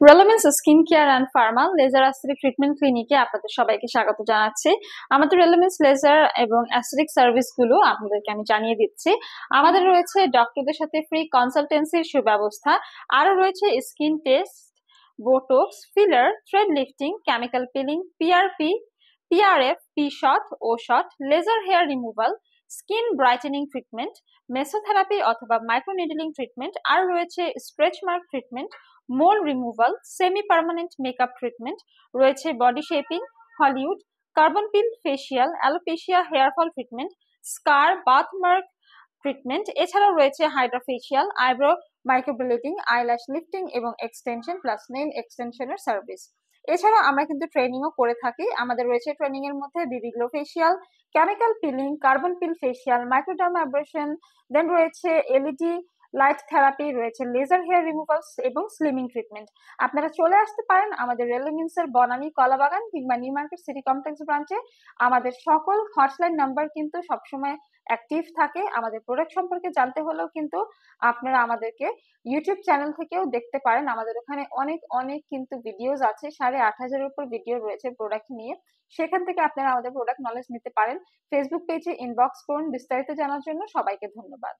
রেলেমেন্স skin care and pharma laser aesthetic treatment ক্লিনিকে আপনাদের সবাইকে স্বাগত জানাচ্ছি। আমাদের রেলেমেন্স লেজার এবং অ্যাসথেটিক সার্ভিস গুলো আপনাদেরকে আমি জানিয়ে দিচ্ছি। আমাদের রয়েছে ডক্টরদের সাথে ফ্রি কনসালটেন্সির সুব্যবস্থা, আরো রয়েছে skin test, botox, filler, thread lifting, chemical peeling, PRP, PRF, P shot, O shot, laser hair removal, skin brightening treatment, mesotherapy অথবা মাইক্রোনিডলিং ট্রিটমেন্ট, আর রয়েছে stretch mark treatment, mole removal, semi permanent makeup treatment, রয়েছে body shaping, Hollywood, carbon peel facial, alopecia hair fall treatment, scar birthmark treatment. এছাড়াও রয়েছে hydra facial, eyebrow microblading, eyelash lifting এবং extension plus nail এক্সটেনশনের service. এছাড়া আমরা কিন্তু ট্রেনিংও করে থাকি। আমাদের রয়েছে ট্রেনিং এর মধ্যে BB glow facial, chemical peeling, carbon peel facial, microdermabrasion, then রয়েছে এলইডি লাইট থেরাপি, রয়েছে লেজার হেয়ার রিমুভালস এবং স্লিমিং ট্রিটমেন্ট। আপনারা চলে আসতে পারেন আমাদের রেলেমেন্সের বনানী কলাবাগান কিংবা নিউ মার্কেট সিটি কমপ্লেক্স ব্রাঞ্চে। আমাদের সকল হটলাইন নাম্বার কিন্তু সবসময় অ্যাক্টিভ থাকে। আমাদের প্রোডাক্ট সম্পর্কে জানতে হলেও কিন্তু আপনারা আমাদেরকে ইউটিউব চ্যানেল থেকেও দেখতে পারেন। আমাদের ওখানে অনেক অনেক কিন্তু ভিডিওস আছে, 8,500-এর উপর ভিডিও রয়েছে প্রোডাক্ট নিয়ে। সেখান থেকে আপনারা আমাদের প্রোডাক্ট নলেজ নিতে পারেন। ফেসবুক পেজে ইনবক্স করুন বিস্তারিত জানার জন্য। সবাইকে ধন্যবাদ।